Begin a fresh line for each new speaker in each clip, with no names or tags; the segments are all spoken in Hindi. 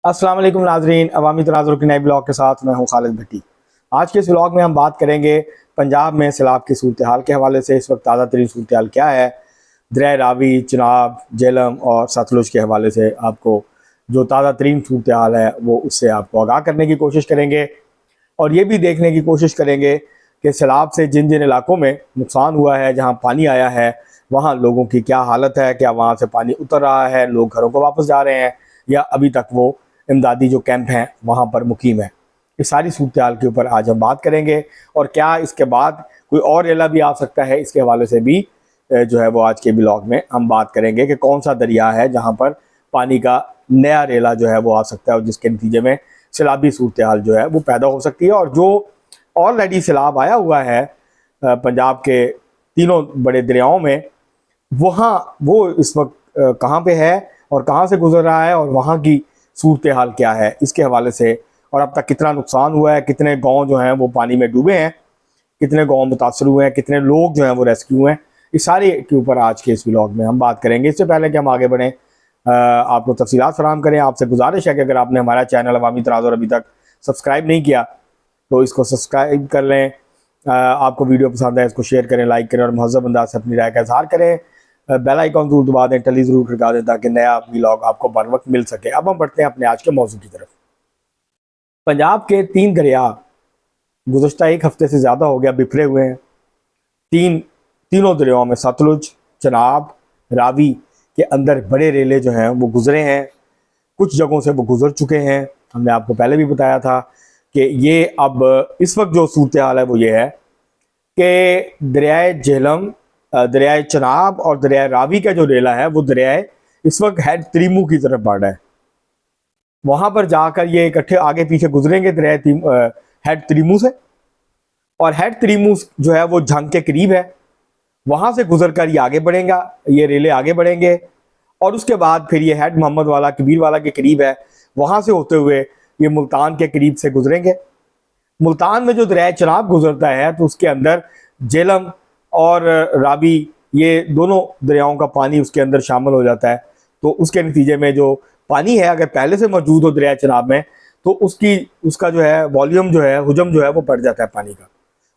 अस्सलाम वालेकुम नाजरीन, अवामी तनाज़ुर के नए ब्लॉग के साथ मैं हूं खालिद भट्टी। आज के इस ब्लॉग में हम बात करेंगे पंजाब में सैलाब की सूरत हाल के हवाले से। इस वक्त ताज़ा तरीन सूरत हाल क्या है, दरिया रावी, चिनाब, झेलम और सतलुज के हवाले से आपको जो ताज़ा तरीन सूरत हाल है वो उससे आपको आगाह करने की कोशिश करेंगे। और ये भी देखने की कोशिश करेंगे कि सैलाब से जिन जिन इलाकों में नुकसान हुआ है, जहाँ पानी आया है, वहाँ लोगों की क्या हालत है, क्या वहाँ से पानी उतर रहा है, लोग घरों को वापस जा रहे हैं या अभी तक वो इमदादी जो कैंप हैं वहाँ पर मुकीम है। इस सारी सूरत हाल के ऊपर आज हम बात करेंगे और क्या इसके बाद कोई और रेला भी आ सकता है, इसके हवाले से भी जो है वो आज के ब्लॉग में हम बात करेंगे कि कौन सा दरिया है जहाँ पर पानी का नया रेला जो है वो आ सकता है और जिसके नतीजे में सैलाबी सूरत हाल जो है वो पैदा हो सकती है। और जो ऑलरेडी सैलाब आया हुआ है पंजाब के तीनों बड़े दरियाओं में, वहाँ वो इस वक्त कहाँ पे है और कहाँ से गुजर रहा है और वहाँ की सूरत हाल क्या है, इसके हवाले से, और अब तक कितना नुकसान हुआ है, कितने गांव जो हैं वो पानी में डूबे हैं, कितने गांव मुतासर हुए हैं, कितने लोग जो हैं वो रेस्क्यू हुए हैं, इस सारे के ऊपर आज के इस व्लॉग में हम बात करेंगे। इससे पहले कि हम आगे बढ़ें, आपको तफसीलात फराहम करें, आपसे गुजारिश है कि अगर आपने हमारा चैनल अवामी तनाज़ुर अभी तक सब्सक्राइब नहीं किया तो इसको सब्सक्राइब कर लें। आपको वीडियो पसंद है इसको शेयर करें, लाइक करें और महज़ब अंदाज से अपनी राय का इजहार करें। बेल आइकॉन जरूर दबा दें, टली जरूर खड़का दें ताकि नया व्लॉग आपको बर वक्त मिल सके। अब हम बढ़ते हैं अपने आज के मौजू की तरफ। पंजाब के तीन दरिया गुज़श्ता एक हफ्ते से ज़्यादा हो गया बिखरे हुए हैं। तीनों दरियाओं में सतलुज, चनाब, रावी के अंदर बड़े रेले जो हैं वो गुजरे हैं, कुछ जगहों से वो गुजर चुके हैं। हमने आपको पहले भी बताया था कि ये अब इस वक्त जो सूरत हाल है वो ये है कि दरियाए झेलम, दरियाए चनाब और दरियाए रावी का जो रेला है वो दरियाए इस वक्त हेड त्रीमू की तरफ बढ़ रहा है। वहां पर जाकर ये इकट्ठे आगे पीछे गुजरेंगे दरियाए हेड त्रीमू से, और हेड त्रीमू जो है वो झंग के करीब है, वहां से गुजरकर ये आगे बढ़ेगा, ये रेले आगे बढ़ेंगे और उसके बाद फिर ये हेड मोहम्मद वाला, कबीर वाला के करीब है, वहां से होते हुए ये मुल्तान के करीब से गुजरेंगे। मुल्तान में जो दरिया चनाब गुजरता है तो उसके अंदर झेलम और रावी, ये दोनों दरियाओं का पानी उसके अंदर शामिल हो जाता है। तो उसके नतीजे में जो पानी है अगर पहले से मौजूद हो दरिया चनाब में तो उसका जो है वॉल्यूम जो है, हुजम जो है वो बढ़ जाता है पानी का,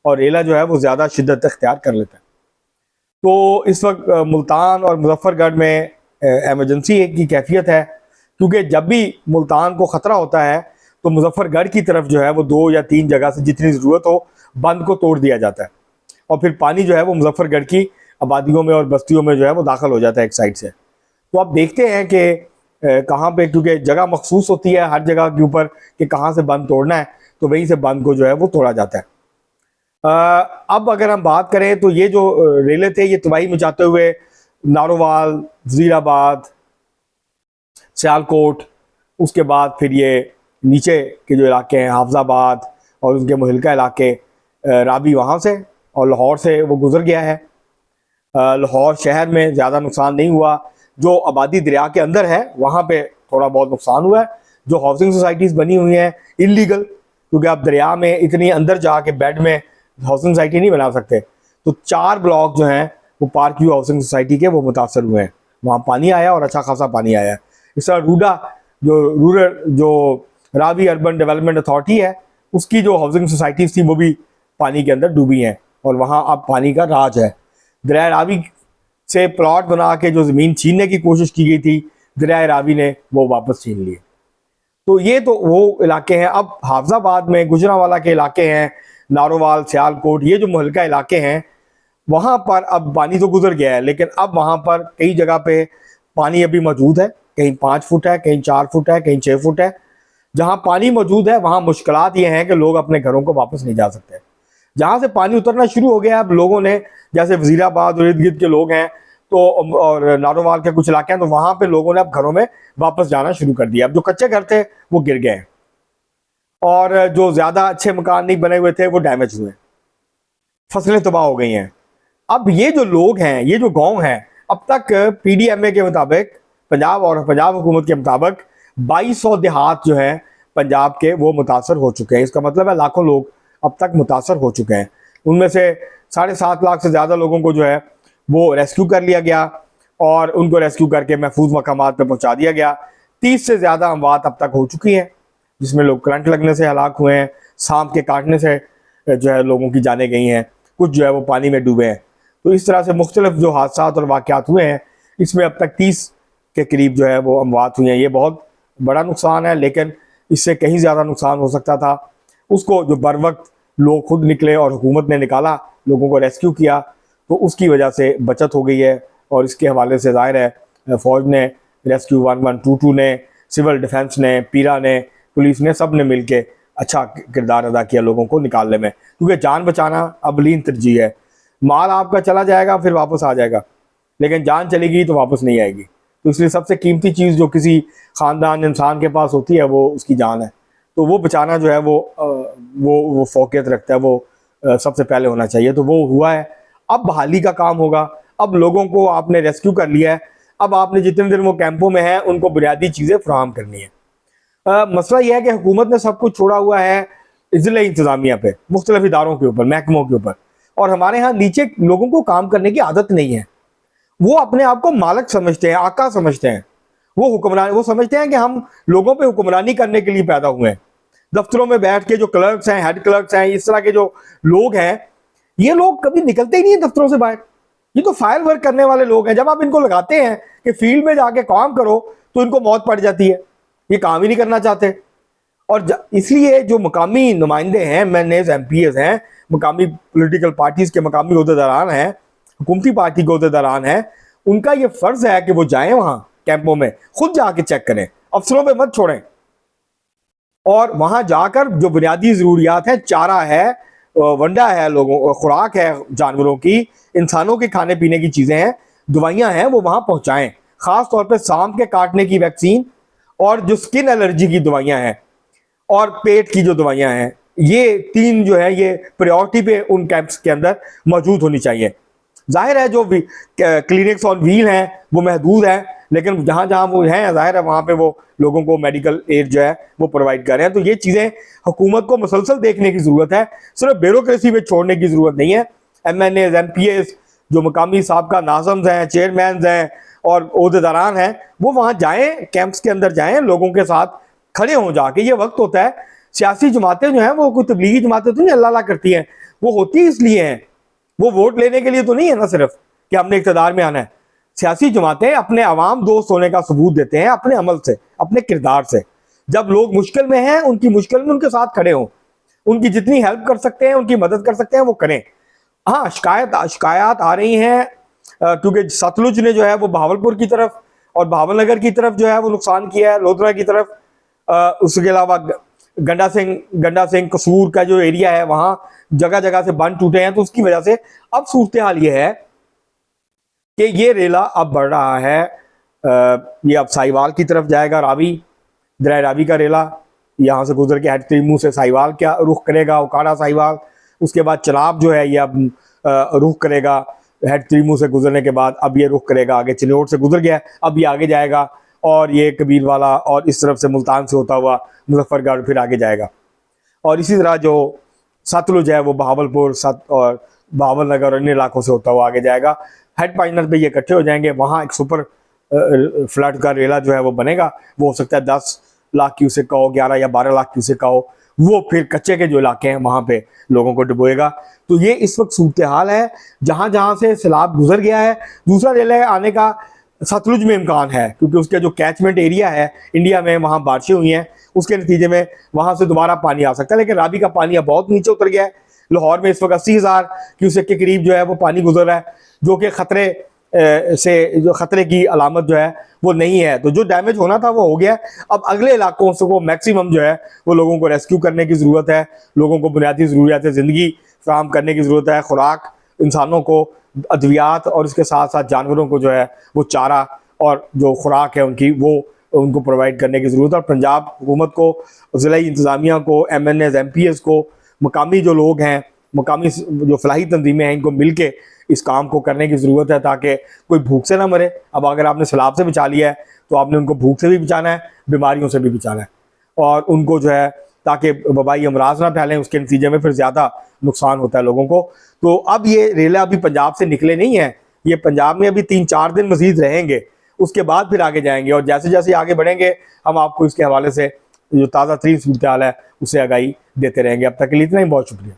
और रेला जो है वो ज़्यादा शिद्दत इख्तियार कर लेता है। तो इस वक्त मुल्तान और मुजफ्फरगढ़ में एमरजेंसी की कैफियत है, क्योंकि जब भी मुल्तान को ख़तरा होता है तो मुजफ्फरगढ़ की तरफ जो है वो 2 या 3 जगह से जितनी ज़रूरत हो बंद को तोड़ दिया जाता है और फिर पानी जो है वो मुजफ्फरगढ़ की आबादियों में और बस्तियों में जो है वो दाखिल हो जाता है एक साइड से। तो आप देखते हैं कि कहाँ पे, क्योंकि जगह मखसूस होती है हर जगह के ऊपर कि कहाँ से बंद तोड़ना है, तो वहीं से बंद को जो है वो तोड़ा जाता है। अब अगर हम बात करें तो ये जो रेले थे ये तबाही मचाते हुए नारोवाल, वज़ीराबाद, सियालकोट, उसके बाद फिर ये नीचे के जो इलाके हैं हाफजाबाद और उनके मुहल्का इलाके, रावी वहाँ से और लाहौर से वो गुजर गया है। लाहौर शहर में ज़्यादा नुकसान नहीं हुआ, जो आबादी दरिया के अंदर है वहाँ पे थोड़ा बहुत नुकसान हुआ है। जो हाउसिंग सोसाइटीज़ बनी हुई हैं इलीगल, क्योंकि आप दरिया में इतनी अंदर जाके बेड में हाउसिंग सोसाइटी नहीं बना सकते, तो 4 ब्लॉक जो हैं वो पार्क व्यू हाउसिंग सोसाइटी के वो मुतासर हुए हैं, वहाँ पानी आया और अच्छा खासा पानी आया है। इस तरह रूडा जो रूरल जो रावी अर्बन डेवलपमेंट अथॉरिटी है उसकी जो हाउसिंग सोसाइटीज़ थी वो भी पानी के अंदर डूबी हैं और वहाँ अब पानी का राज है। दरिया रावी से प्लॉट बना के जो ज़मीन छीनने की कोशिश की गई थी दरिया रावी ने वो वापस छीन लिए। तो ये तो वो इलाके हैं। अब हाफजाबाद में गुजरांवाला के इलाके हैं, नारोवाल, सियालकोट, ये जो मुहल्का इलाके हैं वहाँ पर अब पानी तो गुजर गया है, लेकिन अब वहाँ पर कई जगह पे पानी अभी मौजूद है, कहीं 5 फुट है, कहीं 4 फुट है, कहीं 6 फुट है। जहाँ पानी मौजूद है वहाँ मुश्किलात ये हैं कि लोग अपने घरों को वापस नहीं जा सकते। जहाँ से पानी उतरना शुरू हो गया, अब लोगों ने, जैसे वज़ीराबाद और इर्द गिर्द के लोग हैं तो और नारोवाल के कुछ इलाके हैं, तो वहाँ पे लोगों ने अब घरों में वापस जाना शुरू कर दिया। अब जो कच्चे घर थे वो गिर गए और जो ज़्यादा अच्छे मकान नहीं बने हुए थे वो डैमेज हुए, फसलें तबाह हो गई हैं। अब ये जो लोग हैं, ये जो गांव हैं, अब तक PDMA के मुताबिक, पंजाब और पंजाब हुकूमत के मुताबिक 2200 देहात जो हैं पंजाब के वो मुतासर हो चुके हैं। इसका मतलब है लाखों लोग अब तक मुतासर हो चुके हैं। उनमें से 7.5 लाख से ज़्यादा लोगों को जो है वो रेस्क्यू कर लिया गया और उनको रेस्क्यू करके महफूज मकामात पर पहुँचा दिया गया। 30 से ज़्यादा अमवात अब तक हो चुकी हैं, जिसमें लोग करंट लगने से हलाक हुए हैं, सांप के काटने से जो है लोगों की जानें गई हैं, कुछ जो है वो पानी में डूबे हैं। तो इस तरह से मुख्तलिफ जो हादसात और वाक़यात हुए हैं, इसमें अब तक 30 के करीब जो है वो अमवात हुई हैं। ये बहुत बड़ा नुकसान है, लेकिन इससे कहीं ज़्यादा नुकसान हो सकता था। उसको जो बर वक्त लोग खुद निकले और हुकूमत ने निकाला, लोगों को रेस्क्यू किया, तो उसकी वजह से बचत हो गई है। और इसके हवाले से ज़ाहिर है फ़ौज ने, रेस्क्यू 1122 ने, सिविल डिफेंस ने, पीरा ने, पुलिस ने, सब ने मिल के अच्छा किरदार अदा किया लोगों को निकालने में, क्योंकि जान बचाना अवलीन तरजीह है। माल आपका चला जाएगा फिर वापस आ जाएगा, लेकिन जान चलेगी तो वापस नहीं आएगी। तो इसलिए सबसे कीमती चीज़ जो किसी ख़ानदान इंसान के पास होती है वो उसकी जान है। तो वो बचाना जो है वो फोकियत रखता है, वो सबसे पहले होना चाहिए। तो वो हुआ है। अब बहाली का काम होगा। अब लोगों को आपने रेस्क्यू कर लिया है, अब आपने जितने दिन वो कैंपों में हैं उनको बुनियादी चीज़ें फराहम करनी है। मसला यह है कि हुकूमत ने सब कुछ छोड़ा हुआ है ज़िला इंतज़ामिया पे, मुख्तलिफ इदारों के ऊपर, महकमों के ऊपर, और हमारे यहाँ नीचे लोगों को काम करने की आदत नहीं है। वो अपने आप को मालिक समझते हैं, आका समझते हैं, वो हुक्मरान, वो समझते हैं कि हम लोगों पे हुक्मरानी करने के लिए पैदा हुए हैं। दफ्तरों में बैठ के जो क्लर्क्स हैं, हेड क्लर्क्स हैं, इस तरह के जो लोग हैं, ये लोग कभी निकलते ही नहीं है दफ्तरों से बाहर। ये तो फाइल वर्क करने वाले लोग हैं। जब आप इनको लगाते हैं कि फील्ड में जाके काम करो, तो इनको मौत पड़ जाती है, ये काम ही नहीं करना चाहते। और इसलिए जो मकामी नुमाइंदे हैं, MNAs, MPs हैं, मकामी पॉलिटिकल पार्टीज के मकामी अहदेदारान हैं, हुकूमती पार्टी के अहदेदारान हैं, उनका ये फ़र्ज़ है कि वो जाएं वहाँ कैंपों में, खुद जाके चेक करें, अफसरों पे मत छोड़ें। और वहाँ जाकर जो बुनियादी ज़रूरियात हैं, चारा है, वंडा है, लोगों खुराक है जानवरों की, इंसानों के खाने पीने की चीज़ें हैं, दवाइयाँ हैं, वो वहाँ पहुँचाएँ। ख़ास तौर पे सांप के काटने की वैक्सीन और जो स्किन एलर्जी की दवाइयाँ हैं और पेट की जो दवाइयाँ हैं, ये 3 जो है ये प्रायोरिटी पे उन कैंप्स के अंदर मौजूद होनी चाहिए। जाहिर है जो क्लिनिक्स ऑन व्हील हैं वो महदूद हैं, लेकिन जहाँ जहाँ वो हैं जाहिर है वहाँ पे वो लोगों को मेडिकल एड जो है वो प्रोवाइड कर रहे हैं। तो ये चीज़ें हुकूमत को मुसलसल देखने की ज़रूरत है, सिर्फ ब्यूरोक्रेसी में छोड़ने की ज़रूरत नहीं है। MNAs, MPs, जो मकामी साहबका नाज़म्स हैं, चेयरमैन हैं और अहदेदारान हैं, वो वहाँ जाएँ, कैंप्स के अंदर जाएँ, लोगों के साथ खड़े हों जाके। ये वक्त होता है, सियासी जमातें जो हैं वो कोई तबलीगी जमातें तो नहीं अल्लाह अल्लाह करती हैं, वो होती इसलिए हैं, वो वोट लेने के लिए तो नहीं है ना सिर्फ कि हमने इक़्तिदार में आना है। सियासी जमातें अपने अवाम दोस्त होने का सबूत देते हैं अपने अमल से, अपने किरदार से। जब लोग मुश्किल में हैं, उनकी मुश्किल में उनके साथ खड़े हों, उनकी जितनी हेल्प कर सकते हैं, उनकी मदद कर सकते हैं, वो करें। हाँ, शिकायत आ रही हैं क्योंकि सतलुज ने जो है वो बहावलपुर की तरफ और भावनगर की तरफ जो है वो नुकसान किया है, लोधरा की तरफ। उसके अलावा गंडा सिंह कसूर का जो एरिया है वहाँ जगह जगह से बंद टूटे हैं। तो उसकी वजह से अब सूरत हाल ये है कि ये रेला अब बढ़ रहा है, ये अब साहिवाल की तरफ जाएगा। दरिया रावी का रेला यहाँ से गुजर के हेड त्रिमू से साहिवाल क्या रुख करेगा, उकाड़ा साहिवाल। उसके बाद चनाब जो है ये अब रुख करेगा हेड त्रिमू से गुजरने के बाद, अब ये रुख करेगा आगे, चिन्नौर से गुजर गया, अब ये आगे जाएगा और ये कबीर वाला और इस तरफ से मुल्तान से होता हुआ मुजफ्फरगढ़ फिर आगे जाएगा। और इसी तरह जो सतलुज है वो बहावलपुर और भावनगर और अन्य इलाकों से होता हुआ आगे जाएगा। हेड पाइनर पे ये इकट्ठे हो जाएंगे, वहाँ एक सुपर फ्लड का रेला जो है वो बनेगा। वो हो सकता है 10 लाख क्यूसेक का हो, 11 या 12 लाख क्यूसेक का हो। वो फिर कच्चे के जो इलाके हैं वहाँ पे लोगों को डुबोएगा। तो ये इस वक्त सूरत हाल है। जहाँ जहाँ से सैलाब गुजर गया है, दूसरा रेला आने का सतलुज में इम्कान है, क्योंकि उसके जो कैचमेंट एरिया है इंडिया में, वहाँ बारिशें हुई हैं, उसके नतीजे में वहाँ से दोबारा पानी आ सकता है। लेकिन रावी का पानी अब बहुत नीचे उतर गया है। लाहौर में इस वक्त 80,000 क्यूसेक के करीब जो है वो पानी गुजर रहा है, जो कि खतरे की अलामत जो है वो नहीं है। तो जो डैमेज होना था वो हो गया। अब अगले इलाकों से को मैक्सिमम जो है वो लोगों को रेस्क्यू करने की ज़रूरत है, लोगों को बुनियादी ज़रूरियात ज़िंदगी फराहम करने की ज़रूरत है, खुराक, इंसानों को अद्वियात और इसके साथ साथ जानवरों को जो है वो चारा और जो खुराक है उनकी वो उनको प्रोवाइड करने की ज़रूरत है। और पंजाब हुकूमत को, ज़िला इंतज़ामिया को, MNAs, MPs को, मकामी जो लोग हैं, मकामी जो फलाही तंजीमें हैं, इनको मिल के इस काम को करने की ज़रूरत है ताकि कोई भूख से ना मरे। अब अगर आपने सैलाब से बचा लिया है तो आपने उनको भूख से भी बचाना है, बीमारियों से भी बचाना है, और उनको जो है ताकि वबाई अमराज ना फैलें, उसके नतीजे में फिर ज़्यादा नुकसान होता है लोगों को। तो अब ये रेला अभी पंजाब से निकले नहीं है, ये पंजाब में अभी 3-4 दिन मज़ीद रहेंगे उसके बाद फिर आगे जाएंगे और जैसे जैसे आगे बढ़ेंगे हम आपको इसके हवाले से जो ताज़ा तरीन सूरत हाल है उससे आगाही देते रहेंगे। अब तक के लिए इतना ही, बहुत शुक्रिया।